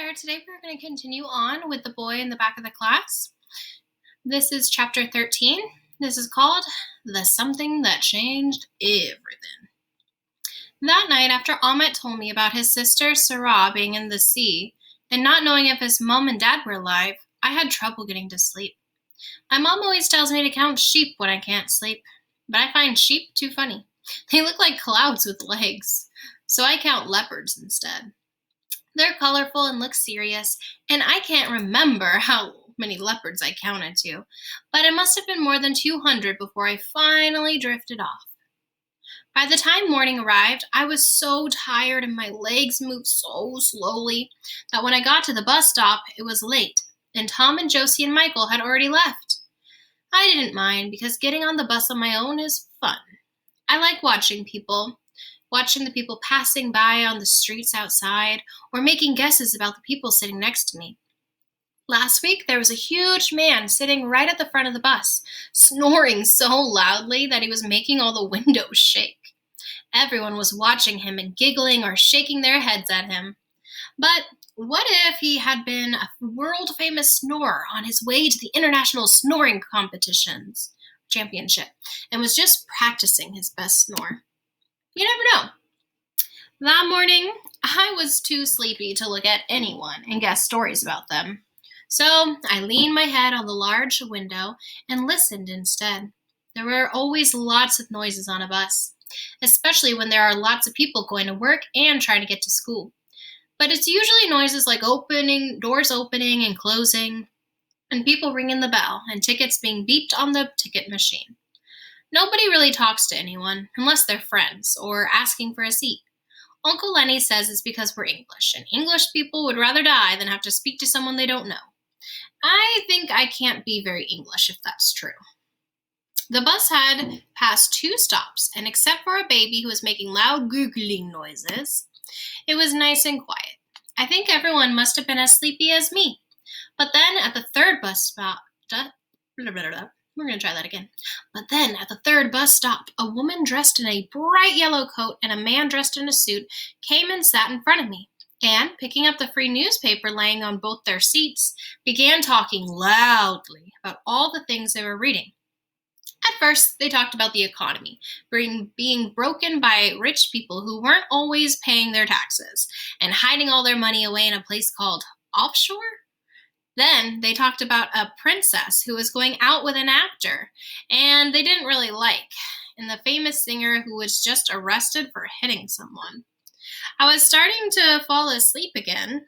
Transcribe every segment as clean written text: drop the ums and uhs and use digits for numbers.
there. Today we're going to continue on with the boy in the back of the class. This is chapter 13. This is called The Something That Changed Everything. That night, after Ahmet told me about his sister Sarah being in the sea and not knowing if his mom and dad were alive, I had trouble getting to sleep. My mom always tells me to count sheep when I can't sleep, but I find sheep too funny. They look like clouds with legs, so I count leopards instead. They're colorful and look serious, and I can't remember how many leopards I counted to, but it must have been more than 200 before I finally drifted off. By the time morning arrived, I was so tired and my legs moved so slowly that when I got to the bus stop, it was late, and Tom and Josie and Michael had already left. I didn't mind because getting on the bus on my own is fun. I like watching the people passing by on the streets outside, or making guesses about the people sitting next to me. Last week, there was a huge man sitting right at the front of the bus, snoring so loudly that he was making all the windows shake. Everyone was watching him and giggling or shaking their heads at him. But what if he had been a world-famous snorer on his way to the International Snoring Championship and was just practicing his best snore? You never know. That morning, I was too sleepy to look at anyone and guess stories about them. So I leaned my head on the large window and listened instead. There were always lots of noises on a bus, especially when there are lots of people going to work and trying to get to school. But it's usually noises like doors opening and closing, and people ringing the bell and tickets being beeped on the ticket machine. Nobody really talks to anyone, unless they're friends, or asking for a seat. Uncle Lenny says it's because we're English, and English people would rather die than have to speak to someone they don't know. I think I can't be very English if that's true. The bus had passed 2 stops, and except for a baby who was making loud gurgling noises, it was nice and quiet. I think everyone must have been as sleepy as me. But then at the third bus stop, We're going to try that again. But then, at the third bus stop, a woman dressed in a bright yellow coat and a man dressed in a suit came and sat in front of me, and, picking up the free newspaper laying on both their seats, began talking loudly about all the things they were reading. At first, they talked about the economy being broken by rich people who weren't always paying their taxes and hiding all their money away in a place called offshore. Then they talked about a princess who was going out with an actor, and they didn't really like, and the famous singer who was just arrested for hitting someone. I was starting to fall asleep again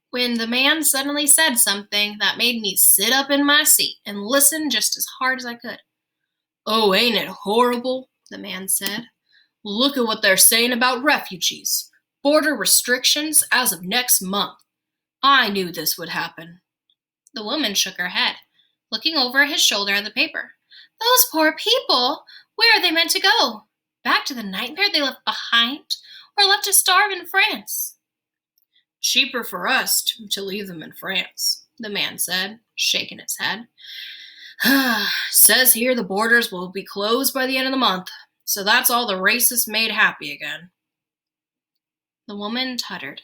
when the man suddenly said something that made me sit up in my seat and listen just as hard as I could. "Oh, ain't it horrible?" the man said. "Look at what they're saying about refugees. Border restrictions as of next month. I knew this would happen." The woman shook her head, looking over his shoulder at the paper. "Those poor people! Where are they meant to go? Back to the nightmare they left behind, or left to starve in France?" "Cheaper for us to leave them in France," the man said, shaking his head. "Says here the borders will be closed by the end of the month, so that's all the racists made happy again." The woman tuttered.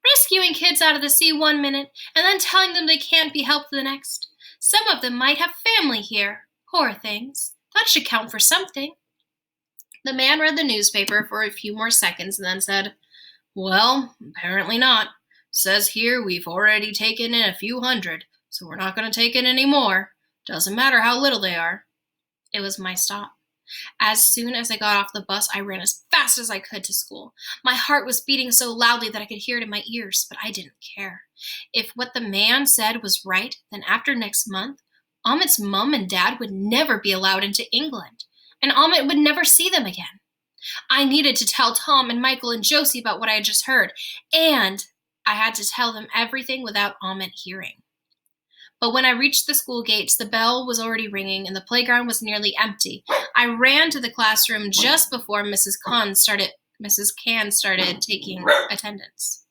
"Rescuing kids out of the sea one minute, and then telling them they can't be helped the next. Some of them might have family here. Poor things. That should count for something." The man read the newspaper for a few more seconds and then said, "Well, apparently not. Says here we've already taken in a few hundred, so we're not going to take in any more. Doesn't matter how little they are." It was my stop. As soon as I got off the bus, I ran as fast as I could to school. My heart was beating so loudly that I could hear it in my ears, but I didn't care. If what the man said was right, then after next month, Ahmet's mom and dad would never be allowed into England, and Ahmet would never see them again. I needed to tell Tom and Michael and Josie about what I had just heard, and I had to tell them everything without Ahmet hearing. But when I reached the school gates, the bell was already ringing and the playground was nearly empty. I ran to the classroom just before Mrs. Can started taking attendance.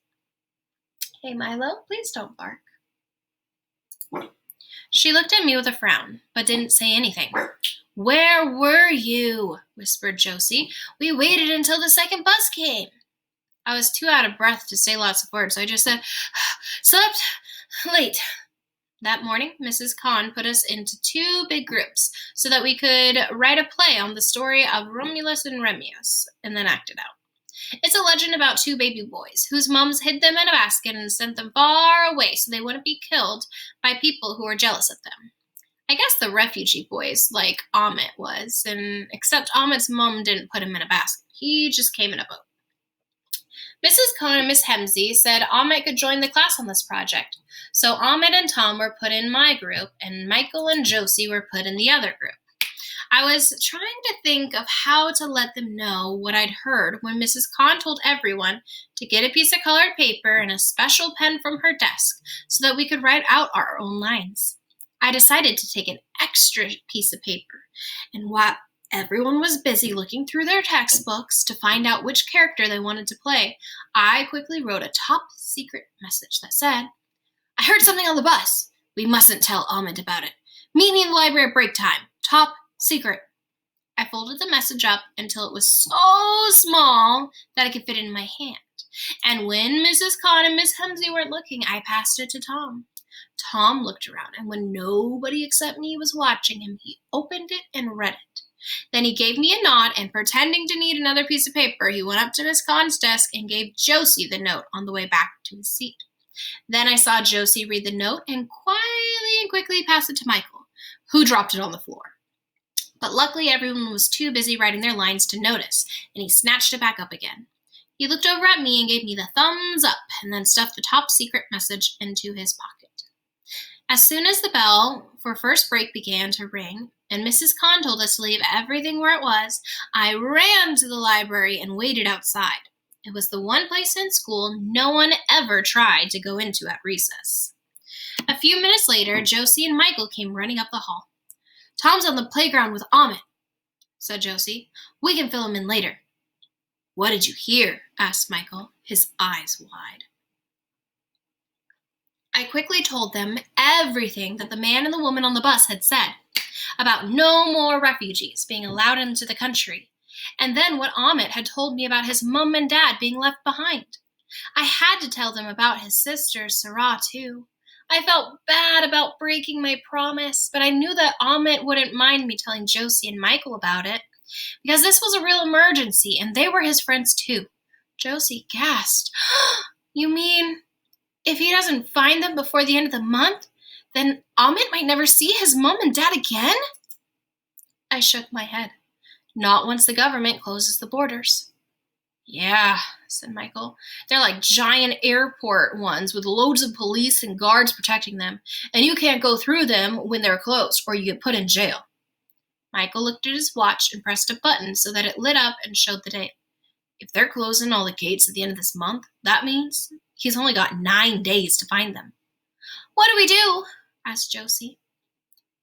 "Hey, Milo, please don't bark." She looked at me with a frown, but didn't say anything. "Where were you?" whispered Josie. "We waited until the second bus came." I was too out of breath to say lots of words, so I just said, slept late. That morning, Mrs. Kahn put us into 2 big groups so that we could write a play on the story of Romulus and Remus and then act it out. It's a legend about 2 baby boys whose mums hid them in a basket and sent them far away so they wouldn't be killed by people who were jealous of them. I guess the refugee boys, like Ahmet was, and except Ahmet's mum didn't put him in a basket. He just came in a boat. Mrs. Cohn and Miss Hemsey said Ahmet could join the class on this project, so Ahmet and Tom were put in my group, and Michael and Josie were put in the other group. I was trying to think of how to let them know what I'd heard when Mrs. Kahn told everyone to get a piece of colored paper and a special pen from her desk so that we could write out our own lines. I decided to take an extra piece of paper, and while everyone was busy looking through their textbooks to find out which character they wanted to play, I quickly wrote a top-secret message that said, I heard something on the bus. We mustn't tell Ahmed about it. Meet me in the library at break time. Top secret. I folded the message up until it was so small that I could fit it in my hand. And when Mrs. Kahn and Miss Hemsey weren't looking, I passed it to Tom. Tom looked around, and when nobody except me was watching him, he opened it and read it. Then he gave me a nod, and pretending to need another piece of paper, he went up to Miss Kahn's desk and gave Josie the note on the way back to his seat. Then I saw Josie read the note and quietly and quickly pass it to Michael, who dropped it on the floor. But luckily everyone was too busy writing their lines to notice, and he snatched it back up again. He looked over at me and gave me the thumbs up, and then stuffed the top secret message into his pocket. As soon as the bell for first break began to ring, and Mrs. Kahn told us to leave everything where it was, I ran to the library and waited outside. It was the one place in school no one ever tried to go into at recess. A few minutes later, Josie and Michael came running up the hall. Tom's on the playground with Ahmet, said Josie. We can fill him in later. What did you hear? Asked Michael, his eyes wide. I quickly told them everything that the man and the woman on the bus had said about no more refugees being allowed into the country, and then what Ahmet had told me about his mum and dad being left behind. I had to tell them about his sister, Sarah, too. I felt bad about breaking my promise, but I knew that Ahmet wouldn't mind me telling Josie and Michael about it, because this was a real emergency, and they were his friends too. Josie gasped. You mean, if he doesn't find them before the end of the month, then Ahmet might never see his mom and dad again? I shook my head. Not once the government closes the borders. Yeah, said Michael. They're like giant airport ones with loads of police and guards protecting them, and you can't go through them when they're closed or you get put in jail. Michael looked at his watch and pressed a button so that it lit up and showed the date. If they're closing all the gates at the end of this month, that means he's only got 9 days to find them. What do we do? Asked Josie.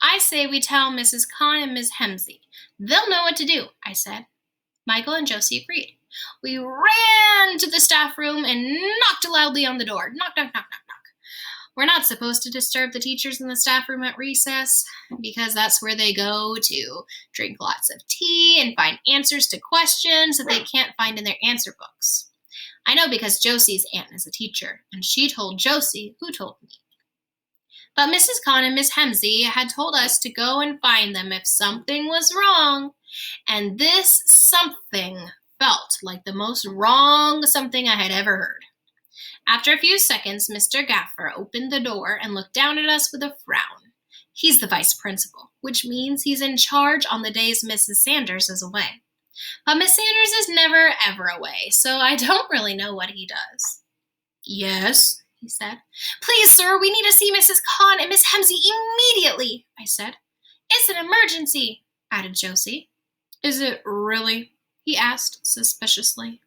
I say we tell Mrs. Kahn and Miss Hemsey. They'll know what to do, I said. Michael and Josie agreed. We ran to the staff room and knocked loudly on the door. Knock, knock, knock, knock, knock. We're not supposed to disturb the teachers in the staff room at recess because that's where they go to drink lots of tea and find answers to questions that they can't find in their answer books. I know because Josie's aunt is a teacher, and she told Josie who told me. But Mrs. Kahn and Miss Hemsey had told us to go and find them if something was wrong, and this something felt like the most wrong something I had ever heard. After a few seconds, Mr. Gaffer opened the door and looked down at us with a frown. He's the vice principal, which means he's in charge on the days Mrs. Sanders is away. But Miss Sanders is never, ever away, so I don't really know what he does. Yes, he said. Please, sir, we need to see Mrs. Kahn and Miss Hemsey immediately, I said. It's an emergency, added Josie. Is it really? He asked suspiciously.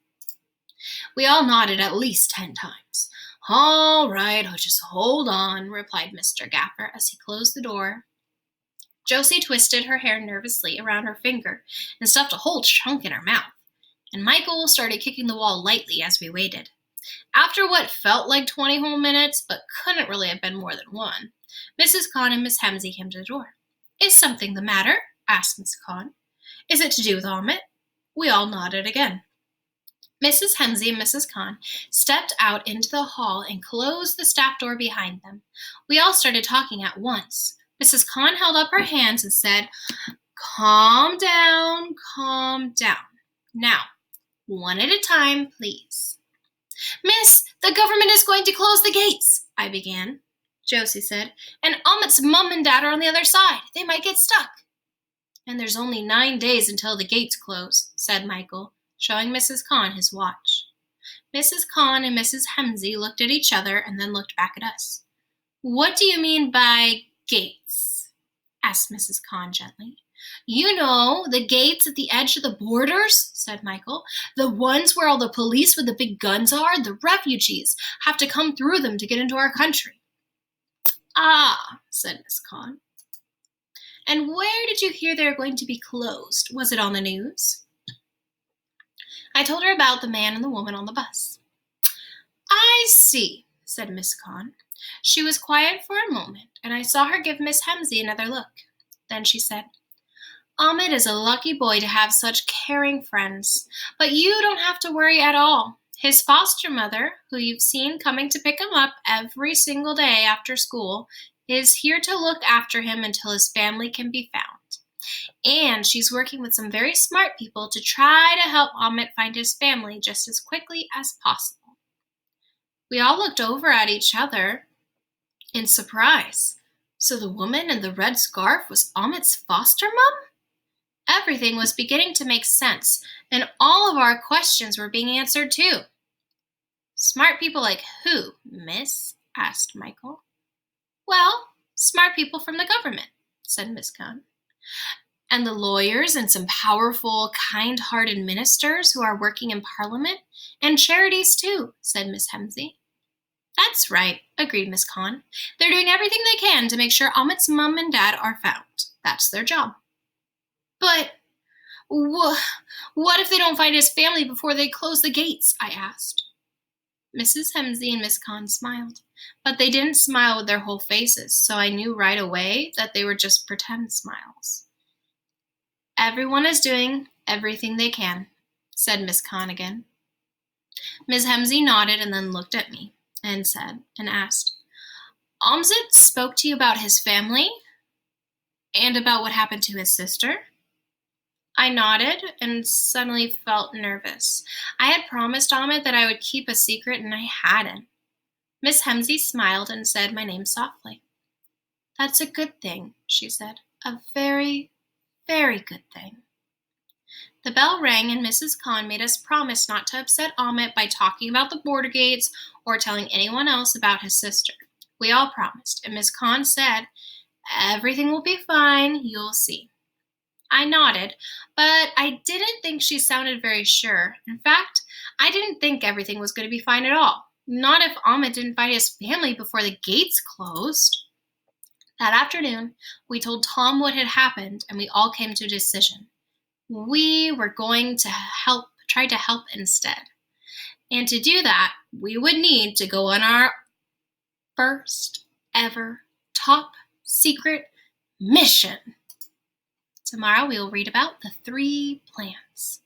We all nodded at least 10 times. All right, just hold on, replied Mr. Gaffer as he closed the door. Josie twisted her hair nervously around her finger and stuffed a whole chunk in her mouth, and Michael started kicking the wall lightly as we waited. After what felt like 20 whole minutes, but couldn't really have been more than one, Mrs. Kahn and Miss Hemsey came to the door. Is something the matter? Asked Miss Kahn. Is it to do with Ahmet? We all nodded again. Mrs. Hemsey and Mrs. Kahn stepped out into the hall and closed the staff door behind them. We all started talking at once. Mrs. Kahn held up her hands and said, "Calm down, calm down. Now, one at a time, please." "Miss, the government is going to close the gates," I began. Josie said, "and Amit's mom and dad are on the other side. They might get stuck." "And there's only 9 days until the gates close," said Michael, showing Mrs. Kahn his watch. Mrs. Kahn and Mrs. Hemsey looked at each other and then looked back at us. "What do you mean by gates?" asked Mrs. Kahn gently. "You know, the gates at the edge of the borders," said Michael. "The ones where all the police with the big guns are. The refugees have to come through them to get into our country." "Ah," said Miss Kahn. "And where did you hear they were going to be closed? Was it on the news?" I told her about the man and the woman on the bus. "I see," said Miss Kahn. She was quiet for a moment, and I saw her give Miss Hemsey another look. Then she said, "Amit is a lucky boy to have such caring friends, but you don't have to worry at all. His foster mother, who you've seen coming to pick him up every single day after school, is here to look after him until his family can be found. And she's working with some very smart people to try to help Amit find his family just as quickly as possible." We all looked over at each other in surprise. So the woman in the red scarf was Amit's foster mom? Everything was beginning to make sense, and all of our questions were being answered too. "Smart people like who, miss?" asked Michael. "Well, smart people from the government," said Miss Kahn. "And the lawyers and some powerful, kind-hearted ministers who are working in Parliament, and charities too," said Miss Hemsey. "That's right," agreed Miss Kahn. "They're doing everything they can to make sure Amit's mom and dad are found. That's their job." "But what if they don't find his family before they close the gates?" I asked. Mrs. Hemsey and Miss Kahn smiled, but they didn't smile with their whole faces, so I knew right away that they were just pretend smiles. "Everyone is doing everything they can," said Miss Kahn again. Miss Hemsey nodded and then looked at me and asked, "Amzit spoke to you about his family and about what happened to his sister?" I nodded and suddenly felt nervous. I had promised Amit that I would keep a secret, and I hadn't. Miss Hemsey smiled and said my name softly. "That's a good thing," she said. "A very, very good thing." The bell rang, and Mrs. Kahn made us promise not to upset Amit by talking about the border gates or telling anyone else about his sister. We all promised, and Miss Kahn said, "Everything will be fine, you'll see." I nodded, but I didn't think she sounded very sure. In fact, I didn't think everything was going to be fine at all. Not if Amit didn't find his family before the gates closed. That afternoon, we told Tom what had happened, and we all came to a decision. We were going to try to help instead. And to do that, we would need to go on our first ever top secret mission. Tomorrow we will read about the 3 plans.